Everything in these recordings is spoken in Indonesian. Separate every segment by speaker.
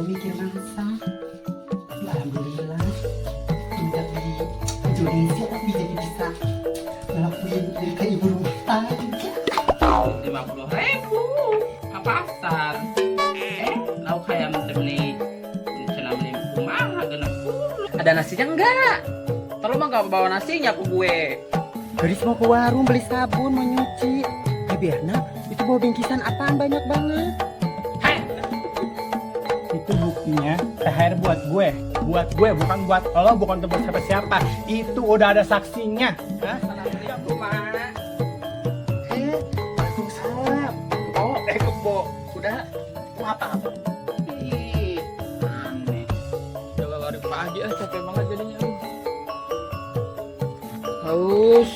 Speaker 1: mikir masak. Ya, alhamdulillah tidak di Indonesia tapi jadi bisa ngelakuin dari ibu rumah tangga.
Speaker 2: 50.000 ke pasar. Lauk ayam beli cina beli rumah genap puluh. Ada nasinya enggak? Terus mah gak bawa nasinya ke gue.
Speaker 1: Gadis mau ke warung beli sabun mau nyuci. Ya Berna, itu bawa bingkisan apaan banyak banget?
Speaker 2: Hei,
Speaker 3: Itu buktinya THR buat gue bukan buat lo, bukan buat siapa-siapa. Itu udah ada saksinya. Hah?
Speaker 2: assalamualaikum mak.
Speaker 1: Waalaikumsalam.
Speaker 2: Oh, kebo. Sudah. Mau apa? Ih, aneh. Coba dari pagi capek banget jadinya. Haus.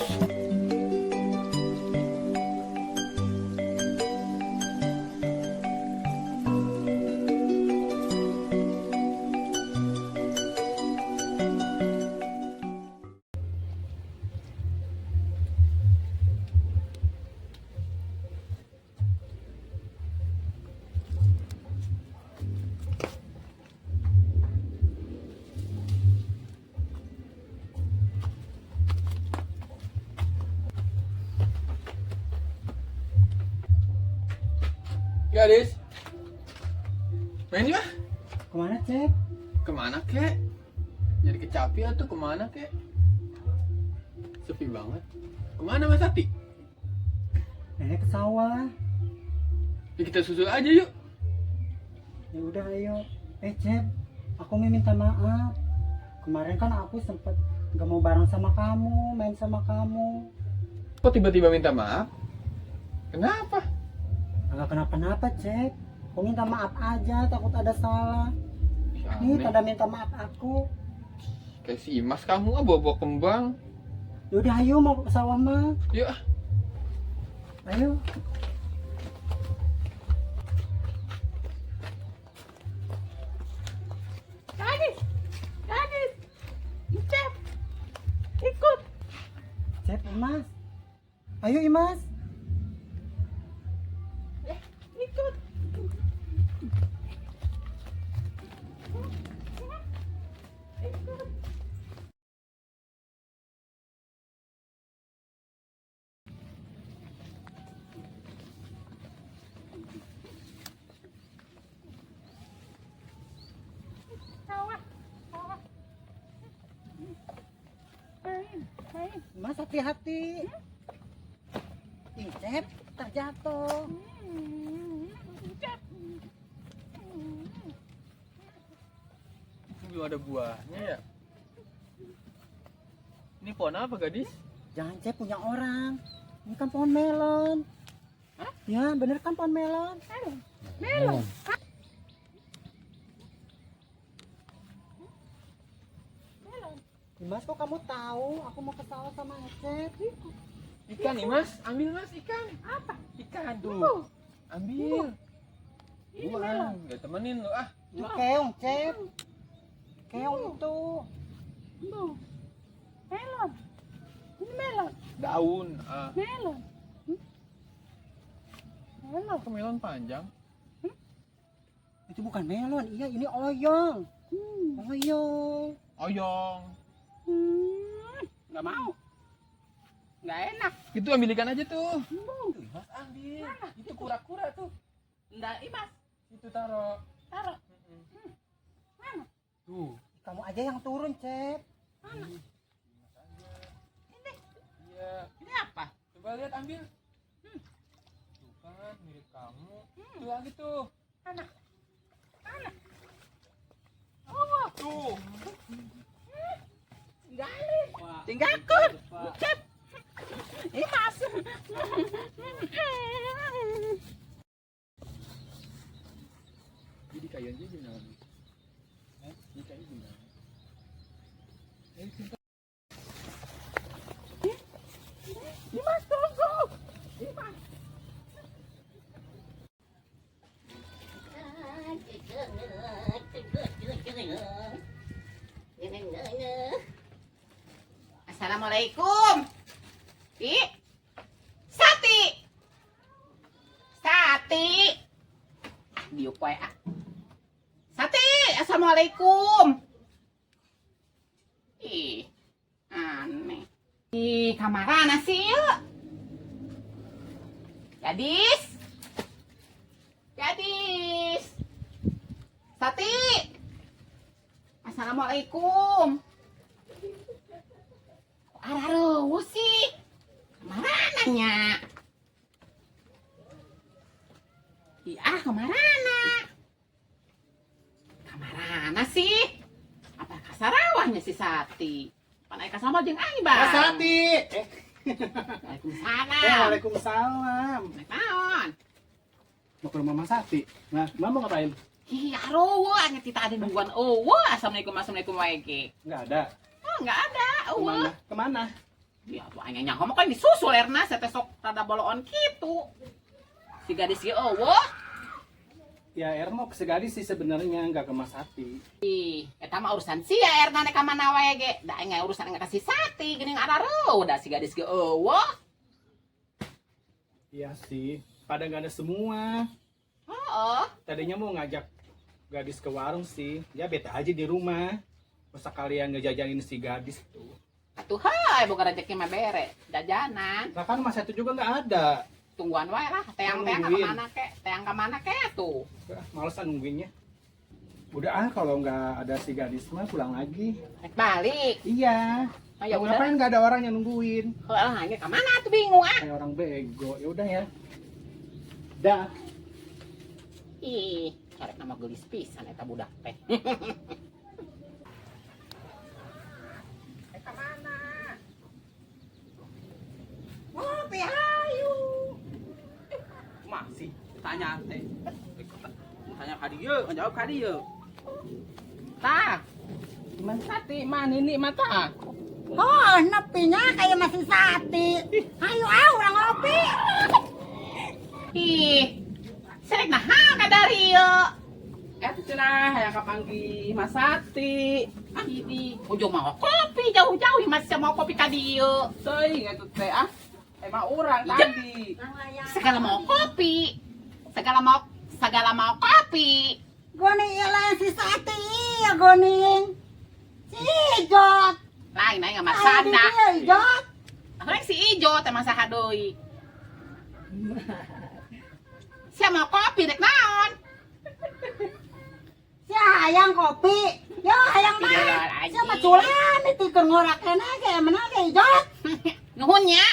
Speaker 2: Gadis, main yuk.
Speaker 1: Kemana, Cep?
Speaker 2: Kemana kek? Jadi kecapi atau kemana kek? Sepi banget. Kemana Mas Ati?
Speaker 1: Nenek ke sawah.
Speaker 2: Ya, kita susul aja yuk.
Speaker 1: Ya udah ayo. Cep, aku mau minta maaf. Kemarin kan aku sempet gak mau bareng sama kamu, main sama kamu.
Speaker 2: Kok tiba-tiba minta maaf? Kenapa?
Speaker 1: Agak kenapa-napa, Cep. Aku minta maaf aja, takut ada salah. Nih,
Speaker 2: Aneh.
Speaker 1: tanda minta maaf aku.
Speaker 2: Kayak si Imas kamu bawa-bawa kembang.
Speaker 1: Yaudah ayo mau ke sawah mah.
Speaker 2: Yuk ah.
Speaker 1: Ayo.
Speaker 4: Gadis, Cep, ikut.
Speaker 1: Cep, Imas. Ayo, Imas.
Speaker 4: Ikut. Sawah. Main.
Speaker 1: Imas hati-hati. Ih, Cep, terjatuh.
Speaker 4: Cep.
Speaker 2: Itu ada buahnya ya. Ini pohon apa gadis?
Speaker 1: Jangan, Cep, punya orang. Ini kan pohon melon.
Speaker 4: Hah?
Speaker 1: Ya, bener kan pohon melon?
Speaker 4: Melon.
Speaker 1: Imas, kok kamu tahu? Aku mau ke sawah sama Cep.
Speaker 2: Ikan Imas, ambil Mas ikan.
Speaker 4: Apa?
Speaker 2: Ikan
Speaker 4: Tuh.
Speaker 2: tuh. Ambil.
Speaker 4: Ini
Speaker 2: Gua
Speaker 4: melon.
Speaker 2: gak temenin lu ah.
Speaker 1: Itu keong, Cep. Keong itu.
Speaker 4: Tuh. Melon. Ini melon.
Speaker 2: Daun. Ah.
Speaker 4: Melon. Melon.
Speaker 2: Kok melon panjang?
Speaker 1: Itu bukan melon, iya ini oyong. Oyong.
Speaker 2: Oyong.
Speaker 4: Nggak mau. Nggak enak.
Speaker 2: Itu ambil ikan aja tuh. Mas ambil. Itu kura-kura tuh.
Speaker 4: Nggak, Imas.
Speaker 2: Itu taruh.
Speaker 4: Taruh. Mana?
Speaker 2: Tuh.
Speaker 1: Kamu aja yang turun, Cep.
Speaker 4: Mana? Ini.
Speaker 2: Iya.
Speaker 4: Ini apa?
Speaker 2: Coba lihat ambil. Tuh kan mirip kamu. Tuh lagi tuh.
Speaker 4: Mana? Mana? Oh,
Speaker 2: Tuh.
Speaker 4: gali. Tinggalkan. Cep. Imas.
Speaker 2: Jadi kayu aja gimana? Ini kayu gimana?
Speaker 4: Imas, tunggu. Imas. Assalamualaikum. Sati. Sati. Diuk wae ah. Sati. Assalamualaikum. Ih, aneh. Ih, kamarana sih yuk. Gadis. Gadis. Sati. Assalamualaikum. Araruh sih. Kamarana. Iya, kamarana. Kamarana sih. Apa kasarawahnya si Sati? Panai kasama jeung aing, Bang.
Speaker 3: Mas Sati.
Speaker 4: Waalaikumsalam.
Speaker 3: Waalaikumsalam.
Speaker 4: Naon?
Speaker 3: Mau ke rumah Mas Sati. Nah, Mama mau ngapain?
Speaker 4: Ih, arowo anya kita ada nungguan eueuh. Assalamualaikum waege.
Speaker 3: Enggak ada.
Speaker 4: Oh, enggak ada. Eueuh.
Speaker 3: Kemana?
Speaker 4: Ya tuh anya nyaho mah kan disusul erna saya teh sok rada boloon kitu. Si gadis ge eueuh.
Speaker 3: Ya, Er mau ke Segadis sih sebenarnya, enggak ke Mas Sati.
Speaker 4: Ih, eta mah urusan sia erna nek ka mana wae ge. Da aing urusan enggak kasih Sati geuning arareuh da si gadis ge eueuh.
Speaker 3: Iya sih, pada nggak ada semua.
Speaker 4: Heeh.
Speaker 3: Tadinya mau ngajak gadis ke warung sih. Ya beta aja di rumah. Masa kalian ngejajanin si gadis tuh.
Speaker 4: Atuh hae boga rezeki mah bere, jajanan.
Speaker 3: Nah kan Mas Sati juga nggak ada.
Speaker 4: Tungguan wae lah, teang-teang ka
Speaker 3: Nungguin.
Speaker 4: mana ke? Teang ka mana ke tuh?
Speaker 3: Malesan nungguinnya. Udah kalau nggak ada si gadis mah pulang lagi.
Speaker 4: Rek balik.
Speaker 3: Iya.
Speaker 4: Oh, ya
Speaker 3: Kamu
Speaker 4: udah.
Speaker 3: ngapain nggak ada orang yang nungguin?
Speaker 4: Heeh, hanya ka mana tuh bingung ah.
Speaker 3: Kayak orang bego. Ya udah ya. Dah.
Speaker 4: Ih, carek nama gelis pisan eta budak teh. Eta mana? Ngopi hayu.
Speaker 2: Masih tanya teh. Tanya ka dieu, ngajawab ka dieu. Tah. Mas Sati mana ini mata?
Speaker 5: Oh, nepinya kayak masih Sati. Ayo, orang ngopi.
Speaker 4: Ih, serek naha ka dari ieu.
Speaker 2: Eta cenah hayang kapanggi Mas Sati.
Speaker 4: Ah, ini ujung mau kopi jauh-jauh masih mau kopi ka dieu.
Speaker 2: Teuing atuh teh ah. Emang urang
Speaker 4: Iya.
Speaker 2: tadi.
Speaker 4: Segala mau kopi. Segala mau kopi.
Speaker 5: Goni ialah si Sati, ya goni. Si Jot.
Speaker 4: Lain aing mah sada.
Speaker 5: Si Jot.
Speaker 4: Rek si ijo teh masaha deui. Sia mau kopi dek naon?
Speaker 5: Si hayang kopi. Ya hayang mah.
Speaker 4: Iya,
Speaker 5: Si mah culan itu keur ngorak kene ge mana ge Jot.
Speaker 4: Nuhun nya.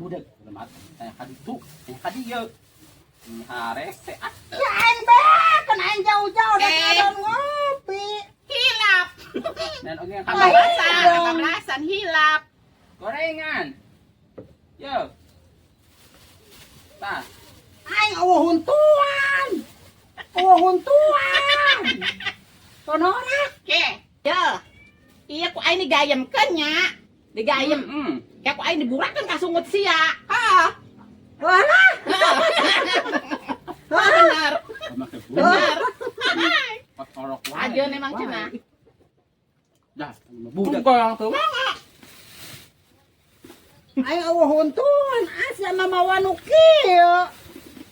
Speaker 2: Budak, udah mati. Tanya ka ditu, tanya ka dieu. Harese ah.
Speaker 5: Si aing be, kan aing jauh-jauh da
Speaker 4: Eh.
Speaker 5: kadon ngopi.
Speaker 4: Hilap.
Speaker 2: Dan oge yang
Speaker 4: Kabablasan hilap.
Speaker 2: gorengan. Yo. Tah.
Speaker 5: Aing eueuh huntuan. Eueuh huntuan. Tonora.
Speaker 4: Ke. Yo. Iya ku aing digayemkeun nya. Digayem. Kayak ku aing diburakeun ka sungut sia. Ah.
Speaker 5: Wala.
Speaker 4: Bener.
Speaker 2: Make
Speaker 4: Bener.
Speaker 2: Kotorok wae.
Speaker 4: Aja memang cenah.
Speaker 2: Dah, budak orang tuh.
Speaker 5: Aing eueuh huntuan, asa mamawa nu kieu.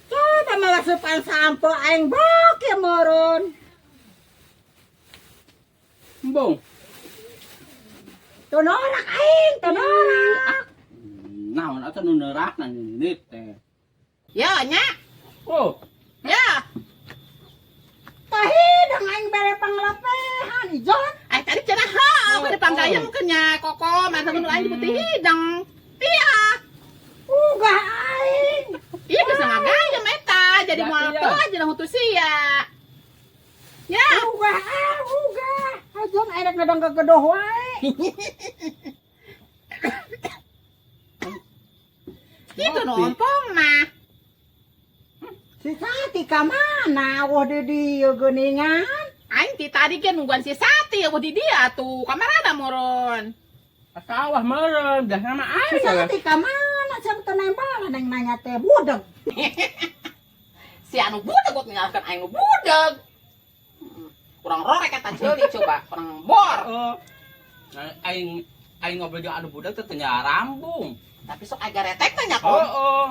Speaker 5: Coba mangasupan sampo aing boke moron.
Speaker 2: Embung.
Speaker 5: Tonorak aing, tonorak.
Speaker 2: Naon atuh nu neurak na nit teh.
Speaker 4: Yo nya.
Speaker 2: Oh,
Speaker 4: Ya.
Speaker 5: Tahidang aing bere panglepehan Ijot.
Speaker 4: Ay tadi cenah heuh pada panggayemkeun nya koko mah temen aing di hidang. Iya.
Speaker 5: Ugah aing.
Speaker 4: Iya geus ngagayem eta jadi
Speaker 2: Ya,
Speaker 4: moal
Speaker 2: iya.
Speaker 4: teu aja hutu sia. Ya.
Speaker 5: Ugah ugah. Ajon aing rek ngadang kegedoh wae.
Speaker 4: Itu nompong mah.
Speaker 5: Si Sati ka mana? Wah di dieu geuningan.
Speaker 4: Aing ti tadi kan nungguan si Sati ya di dia tuh. Kamarada moron.
Speaker 2: sawah meureun, dah nama
Speaker 5: Si
Speaker 2: aing.
Speaker 5: Sati ka mana? Siapa teu nembalan yang nanya teh budeg.
Speaker 4: Si anu budeg buat ninggalkeun aing nu budeg. Kurang rorek eta ceuli coba, kurang bor.
Speaker 2: Oh. Aing ngobrol jeung anu budak teh teu nya rambung.
Speaker 4: Tapi sok agak retek tanya
Speaker 2: Oh,
Speaker 4: kok.
Speaker 2: oh.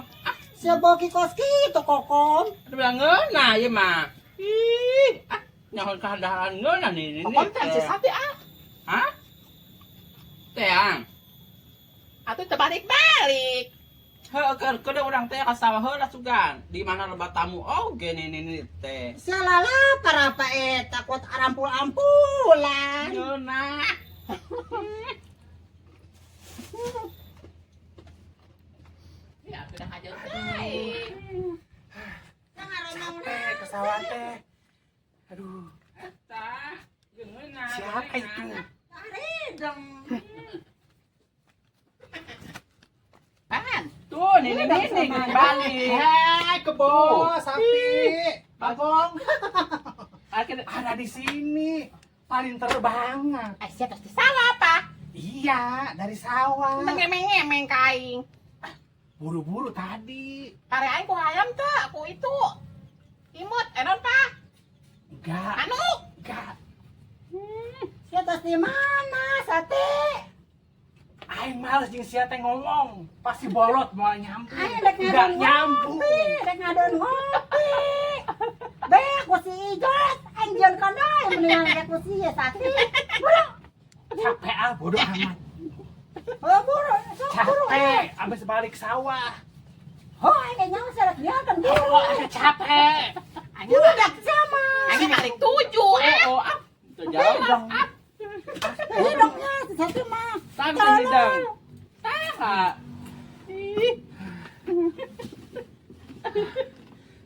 Speaker 5: Si boki kos kitu kokom.
Speaker 2: Ada bilang ngeuna ieu mah. Ih, Nyahon kehandahan ngeuna nih.
Speaker 4: Konten si Sati ah.
Speaker 2: Hah? Teang.
Speaker 4: Atuh terbalik-balik.
Speaker 2: Heuh keur urang teh ka sawah heula sugan. Di mana loba tamu oge nih teh.
Speaker 5: Salala para apa takut arampul-ampulan.
Speaker 2: Ngeuna.
Speaker 4: Ya sudah aja.
Speaker 3: Kesalahan teh. Aduh,
Speaker 2: Tah, geungeuna.
Speaker 3: siapa itu?
Speaker 4: Pan.
Speaker 2: Tuh, nih balik.
Speaker 3: Hei, kebo, sapi, bagong.
Speaker 2: Akhirnya
Speaker 3: Ada di sini. Paling terbanget.
Speaker 4: Aisyah pasti salah apa?
Speaker 3: Iya, dari sawah.
Speaker 4: Mengemeng-emeng kaing.
Speaker 3: Buru-buru tadi.
Speaker 4: Kare aing ku hayam teh, aku itu. Imut, enon pa?
Speaker 3: Enggak,
Speaker 4: Anu?
Speaker 3: enggak.
Speaker 5: Kita di mana, Sate?
Speaker 3: Aing males jeung sia teh ngomong. Pasti bolot mau nyambung.
Speaker 5: Ayo dek
Speaker 3: Enggak
Speaker 5: ngadon
Speaker 3: nyambung.
Speaker 5: ngopi, dek ngadon ngopi. Bek ku si Ijot, anjeun kana mendingan dek ku si Sate. Buru,
Speaker 3: Capek ah, bodoh amat.
Speaker 5: oh buru, sok buru.
Speaker 3: Capek, abis balik sawah.
Speaker 5: Oh, ini nyawa selek dia kan buru.
Speaker 3: Oh, ada capek.
Speaker 5: Budak sama.
Speaker 4: Aing balik 7
Speaker 2: oh, itu jauh.
Speaker 5: Hidungnya si Sate mah.
Speaker 2: Sampai hidang. Tah.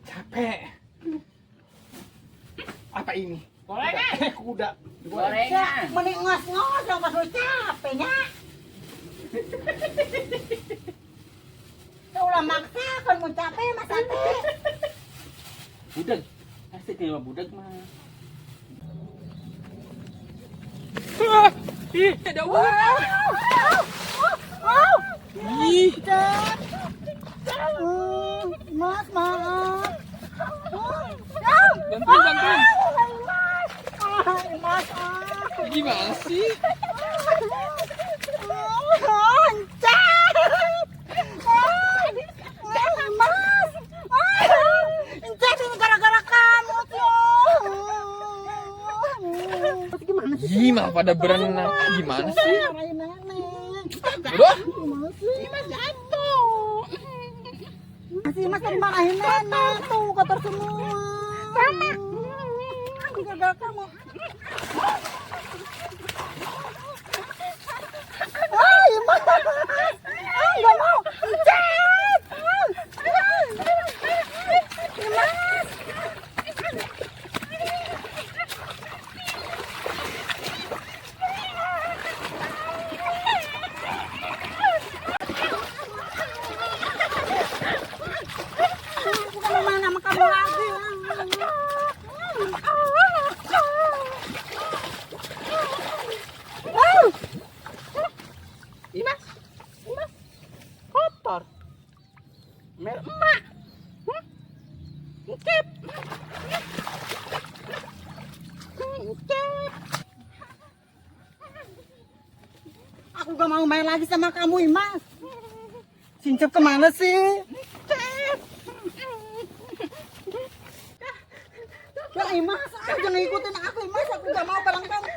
Speaker 3: Capek. Apa ini?
Speaker 2: Gorengan.
Speaker 3: Kuda.
Speaker 2: Gorengan.
Speaker 5: Mending ngos-ngos dong pas lu capeknya. Tuh ulah maksa kan mau capek mas Sate.
Speaker 2: Budak. Asik nih budak mah. Ih, ada uang. Ih,
Speaker 5: Mas, maaf.
Speaker 2: bantuin.
Speaker 5: Mas,
Speaker 2: Gimana sih?
Speaker 5: Mas, jadi gara-gara kamu tuh. Gimana sih?
Speaker 6: Gimana pada berenang? Gimana sih?
Speaker 5: Marahin nenek.
Speaker 6: Udah?
Speaker 5: Gimana sih? Mas jatuh. Masih mas tadi marahin nenek tuh kotor semua. Sama. Gara-gara kamu. Ay, mas. Nggak mau. Cat. Mas. Bukan main sama kamu lagi.
Speaker 2: Imas. Kotor. Mer emak. Ngecep.
Speaker 5: Aku gak mau main lagi sama kamu, Imas. Sincep kemana sih? Ya Imas, jangan ikutin aku Imas. Aku gak mau bareng kamu.